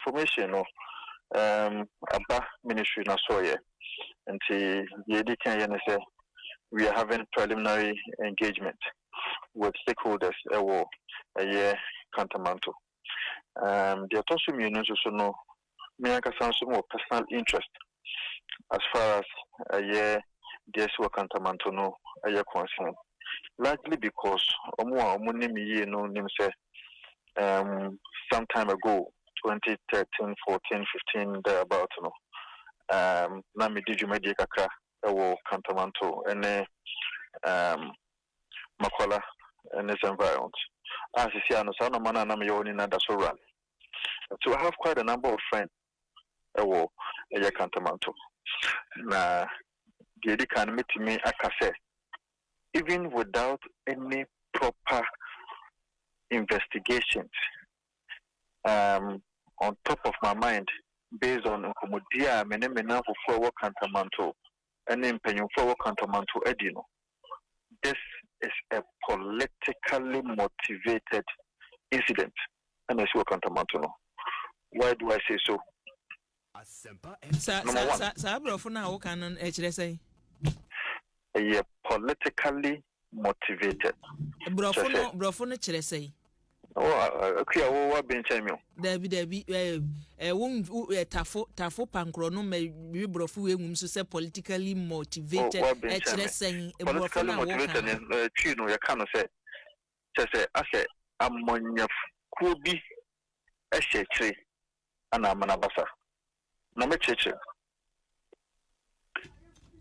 information no about ministry na soye. And we are having preliminary engagement with stakeholders Kantamanto. The also means also no me more personal interest as far as this work Kantamanto no concern. Largely because some time ago, 2013, 14, 15, thereabout, Nami did you media kakra Kantamanto and Makola and its environment. As you see, I know some man and that's all run. So I have quite a number of friends Kantamanto. Na Gedi can meet me akase. Even without any proper investigations, on top of my mind, based on Komodia, Menemena for Kantamanto, and then Penyon for Kantamanto Edino. This is a politically motivated incident, and I see Kantamanto. Why do I say so? A politically motivated. Brofono chere say. Oh, what been champion? Debbie, tafo pankro no me brofu emum so say politically motivated. Chere say politically motivated. No, you cannot say. Say, I say, amonya kubi eshetre ana manabasa. No me cheche.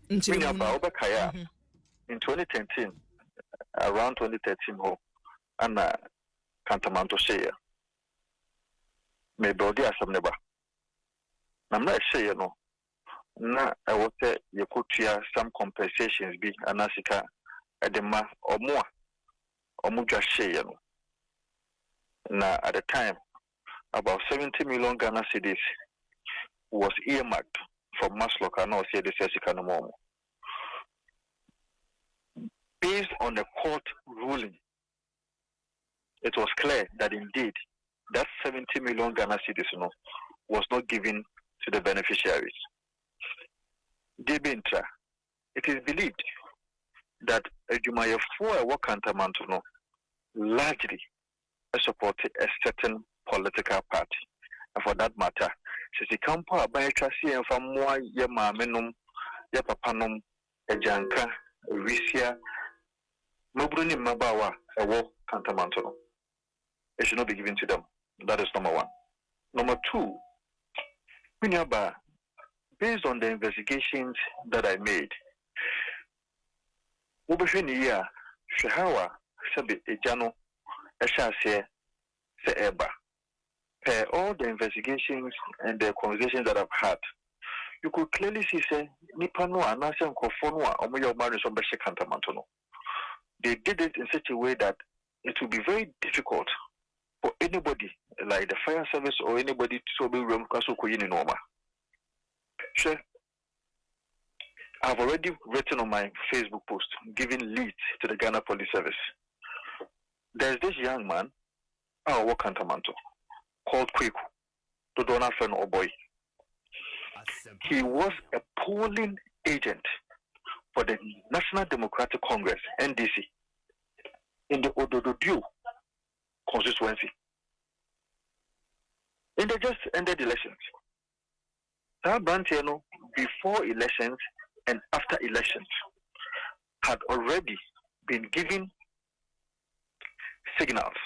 In 2013, around 2013, and Kantamanto share. Maybe Odi Asamneba. I'm not sure, no. Na I would say you could hear some compensations be anasika edema or more or muja share. Na at the time, about 70 million Ghana cedis was earmarked for Maslow no say the Sesika no. Based on the court ruling, it was clear that indeed that 70 million Ghana cedis was not given to the beneficiaries. Debintra, it is believed that Jumayefua Kantamanto largely supported a certain political party. And for that matter, since the campo by Trasi and from more Yamamenum, Yapapanum, Ejanka, Risia, Nobruni Mabawa, a war Kantamanto. It should not be given to them. That is number one. Number two, based on the investigations that I made, Ubashiniya, Shahawa, Sabi Ejano, Eshase, Seeba. Per all the investigations and the conversations that I've had, you could clearly see, say, Nipano, Anasa, Kofonwa, Omoyo Maris, Obeshi Kantamanto. They did it in such a way that it would be very difficult for anybody, like the fire service or anybody, to be Noma. Sure. I've already written on my Facebook post giving lead to the Ghana Police Service. There's this young man, Kantamanto, called Kweku, to Dona Fen Oboy. He was a polling agent for the National Democratic Congress, NDC, in the Odododio constituency. And they just ended elections. Bantiano, before elections and after elections, had already been given signals.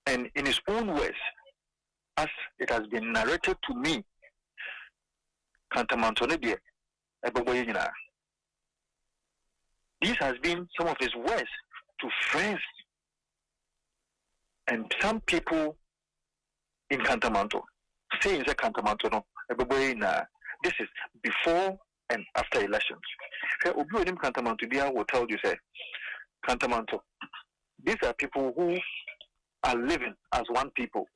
And in his own words, as it has been narrated to me, Kantamanto these has been some of his words to friends and some people in Kantamanto, saying that Kantamanto this is before and after elections. Kantamanto will tell you, say, Kantamanto, these are people who are living as one people.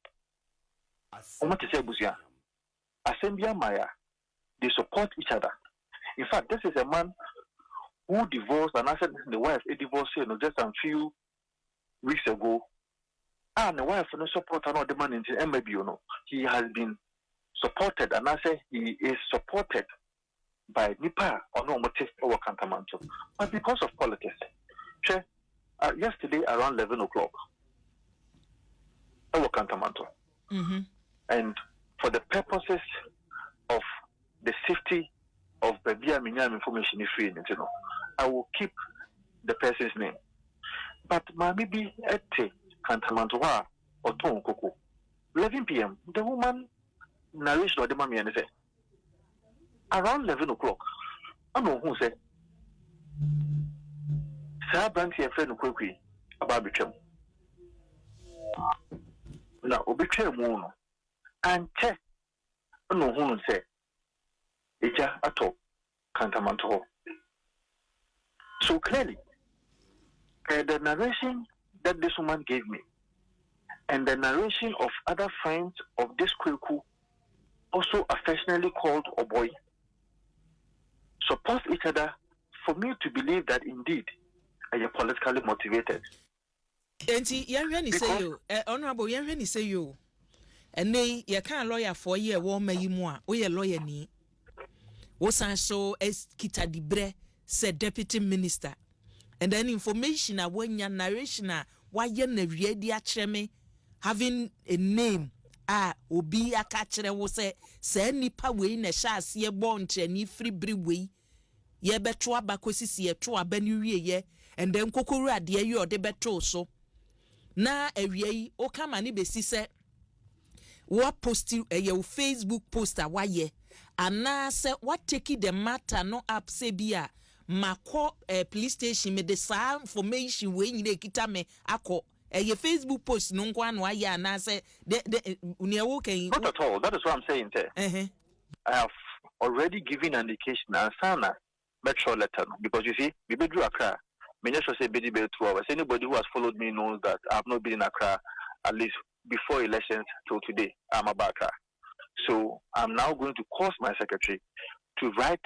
Assembly Maya, they support each other. In fact, this is a man who divorced, and I said the wife, a divorce, just a few weeks ago, And the wife no support another man in MBB, he has been supported, and I say he is supported by Nipa or no motive over Kantamanto. But because of politics, yesterday around 11 o'clock, over Kantamanto. And for the purposes of the safety of the Bawumia information free, I will keep the person's name. But maybe at Kantamanto or Ton Koko, 11 p.m., the woman narration of the mommy and say, around 11 o'clock, I know who said, Sir Banks, your friend, quickly about the now, obitray moon and check. No one say, Eja at all, Kantamanto. So clearly, the narration that this woman gave me and the narration of other friends of this Kweku, also affectionately called Oboy, support each other for me to believe that indeed I am politically motivated. Enti yanhwani say you honorable yanhwani say you and they you can lawyer for year wo mayimu a wo ye lawyer ni wo san so kita dibre said deputy minister and then information a wanya narration a waye na wiadi a kyereme having a name obi aka kyerɛ wo se nipa we na hya ase bo nkyerani free bri we ye beto aba kosisi ye to aba ni wie ye and then kokoro ade ye ode beto so na awie o kama ni besi se wa post your Facebook poster waye ana se what take the matter no up se bia mako police station me the sa information we nyina kita me akọ your Facebook post no nkwa no aye ana se the unewo kan not at all. That is what I'm saying there. I have already given an indication and sana metro letter because you see we be do Accra. Anybody who has followed me knows that I have not been in Accra at least before elections till today. I'm a Accra. So I'm now going to cause my secretary to write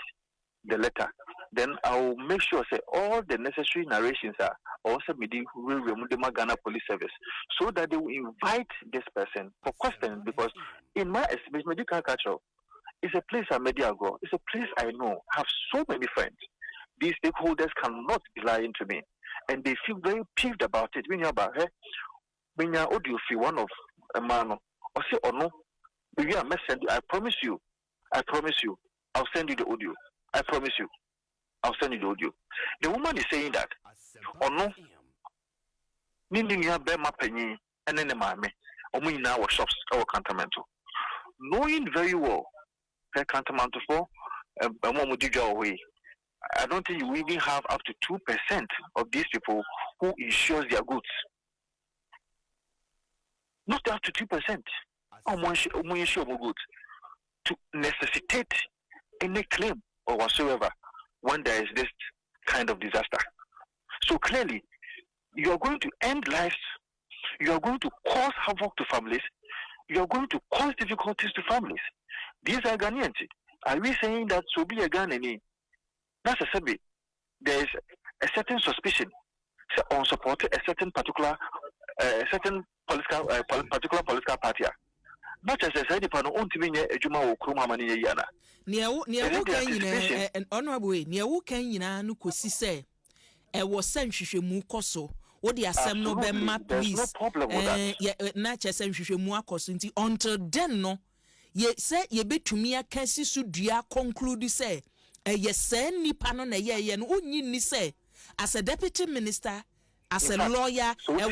the letter. Then I will make sure say all the necessary narrations are also meeting the Ghana Police Service so that they will invite this person for questions because in my estimation, medical culture is a place I media go. It's a place I know. I have so many friends. These stakeholders cannot be lying to me, and they feel very peeved about it. When you're about when you're audio fee one of a man or say or no, we are messaging. I promise you, I'll send you the audio. I promise you, I'll send you the audio. The woman is saying that or no, Nindi ya be mapenyi and then the mame or me now shops our Kantamanto, knowing very well her Kantamanto for a moment to go away. I don't think you even have up to 2% of these people who insures their goods. Not up to 2%. Or insure goods to necessitate any claim or whatsoever when there is this kind of disaster. So clearly, you are going to end lives. You are going to cause havoc to families. You are going to cause difficulties to families. These are Ghanaians. Are we saying that so be a Ghanaian? That's a subject. There is a certain suspicion on support a certain particular particular political party. Not as I said, if I don't mean a Juma or Kruma Mani Yana. Near who can an honorable way, near who can no kusi say, was sent mukoso. What the assembly no be map please. No problem with that. Yeah, not as sent muakoso until then no. Ye say ye be to me a cansi sudia conclude say. Yes, send nipa no na ye no unyi ni say as a deputy minister, as a lawyer, so I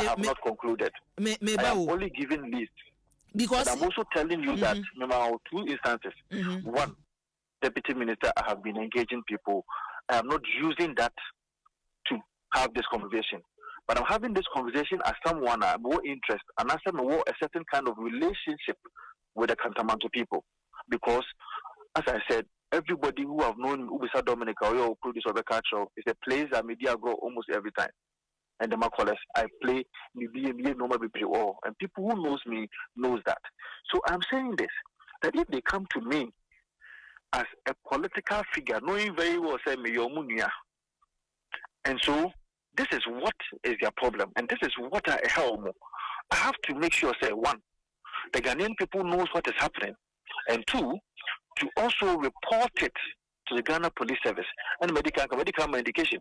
have not concluded. I am only giving lists. Because I'm also telling you that number 2 instances. One, deputy minister, I have been engaging people. I am not using that to have this conversation. But I'm having this conversation as someone more interest and as more a certain kind of relationship with the Kantamanto people. Because, as I said, everybody who have known Ubisa Dominica or produce of the culture is a place that media go almost every time. And the Macaulay, I play normal people, and people who knows me knows that. So I'm saying this, that if they come to me as a political figure, knowing very well say me yomunia, and so this is what is their problem, and this is what I help. I have to make sure, say, one, the Ghanaian people knows what is happening, and two, to also report it to the Ghana Police Service and medical medication.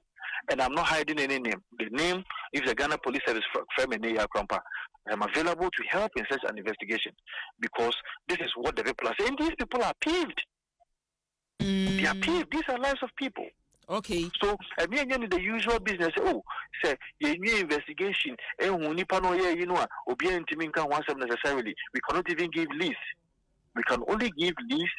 And I'm not hiding any name. The name is the Ghana Police Service from I'm available to help in such an investigation, because this is what the people are saying. These people are peeved. They are peeved. These are lives of people. Okay. So, the usual business. Oh, say, new investigation. Necessarily. We cannot even give lease. We can only give lease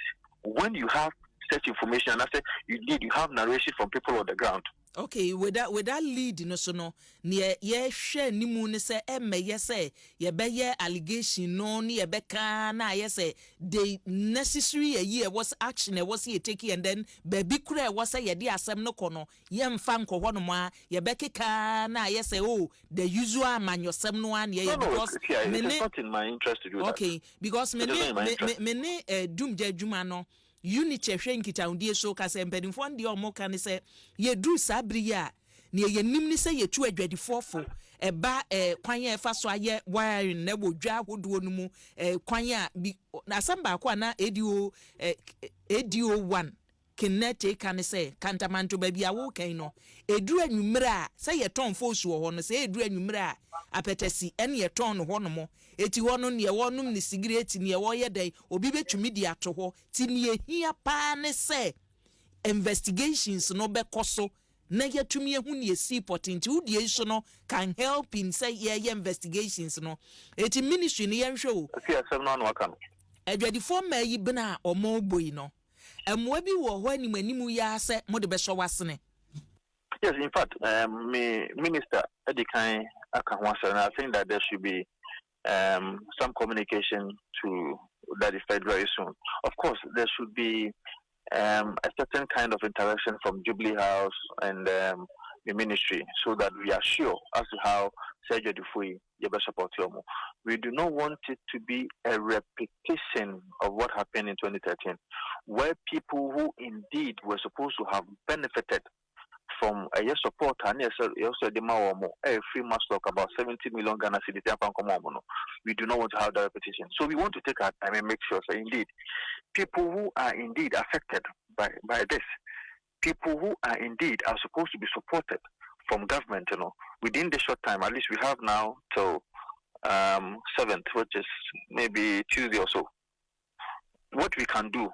when you have such information. And I say you have narration from people on the ground. Okay, with that lead, so no, near share ni mu ne say say ye be allegation no ni ye be na ye say the necessary a year was action e was ye taking, and then baby kura was say ye di asem no kono ye mfa nko ho no ma ye be na ye say oh the usual manyosem no an ye because it's not in my interest to do that. Okay, because me dum je adwuma no unit ehwe nkitaundie so ka se mpanimfo ande omoka ne se ye dru sabri ya ne ye nim ne se ye tu adwadifofo eba kwan ya efa so aye wiring na bodwa hodo no mu kwan ya na samba kwa na edio 1 kinete kan say Kantamanto baby awo kan no eduru anwumre a say ye ton fosu ho no say eduru anwumre a apetesi ene ye ton no ho no mo eti ho no ne ye wonum ne cigarette ne ye wo ye dai obi betumi di ato ho ti ne ehia pa ne say investigations no be koso na ye tumi ehu ne si important udie so no can help in say ye investigations no eti ministry ne ye nhwe o okay asem no aka no adwadifo ma yi bena omo boyi no emwa bi wo ho animanimu ya se mo de be so wasene. Yes, in fact, Minister Edikan Akahwasa, I think that there should be some communication to that effect very soon. Of course, there should be a certain kind of interaction from Jubilee House and the ministry, so that we are sure as to how Sergio Dufui support Yomo. We do not want it to be a repetition of what happened in 2013, where people who indeed were supposed to have benefited from a yes support and yes also the a free must talk about 70 million Ghana cedis. We do not want to have that repetition. So we want to take our time and make sure that indeed people who are indeed affected by this, people who are indeed are supposed to be supported from government, within the short time, at least we have now till 7th, which is maybe Tuesday or so. What we can do,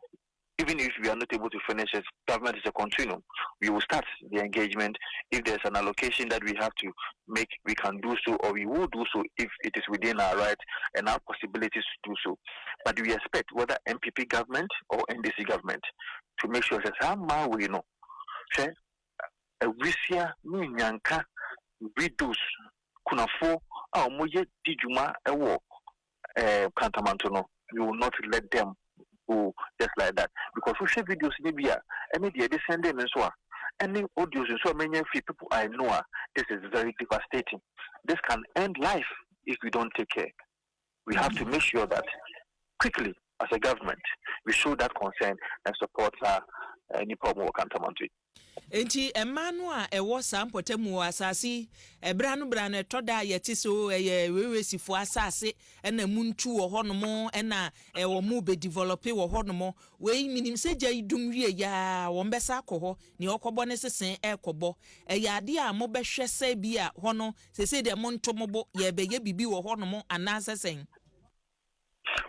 even if we are not able to finish it, government is a continuum. We will start the engagement. If there's an allocation that we have to make, we can do so, or we will do so if it is within our rights and our possibilities to do so. But we expect whether MPP government or NDC government to make sure that how we know. Wisia nyanka reduce kunafo moye dijuma ewo Kantamanto no, we will not let them go just like that, because we share videos in Libya and they send them and so on. Any audios and so many people I know, this is very devastating. This can end life if we don't take care. We have to make sure that quickly as a government we show that concern and support any problem Kantamanto. Enti emanu a ewo sampotemu asase ebranu branu etoda yeti so wewesifo asase ena muntu wo honomo ena ewo mu be develop wo honomo we minim seja idum wie ya wo mbesa akoho ne okobo ne sesen ekobo eyade a mo behwe se bi a hono sese de mo ntomobo ye beye bibi wo honomo anasesen.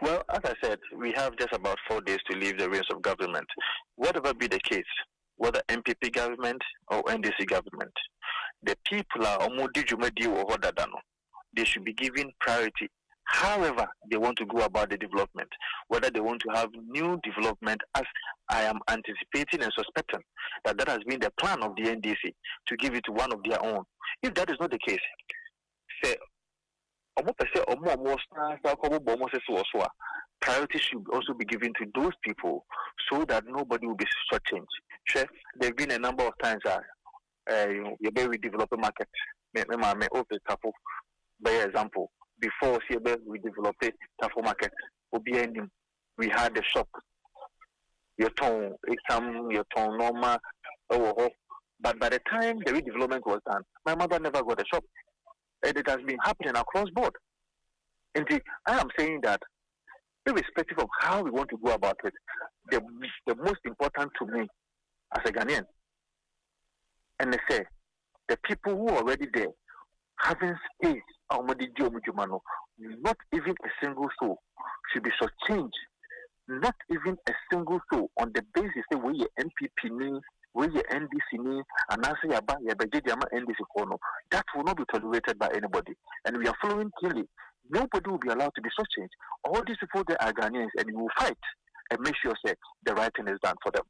Well, as I said, we have just about 4 days to leave the reins of government. Whatever be the case, whether MPP government or NDC government, the people are they should be given priority. However, they want to go about the development, whether they want to have new development, as I am anticipating and suspecting that has been the plan of the NDC to give it to one of their own. If that is not the case, say, priority should also be given to those people so that nobody will be shortchanged. Chef, there have been a number of times we develop a market. By example, before we developed a Tafo market, we had a shop. Your tone, normal, but by the time the redevelopment was done, my mother never got a shop. And it has been happening across board. And I am saying that, irrespective of how we want to go about it, the most important to me as a Ghanaian, and they say, the people who are already there, having space, not even a single soul should be shortchanged. Not even a single soul on the basis that we are MPP means, we are NDC means, and I say about NDC corner. That will not be tolerated by anybody. And we are following clearly. Nobody will be allowed to be shortchanged. All these people, they are Ghanaians, and we will fight and make sure that the right thing is done for them.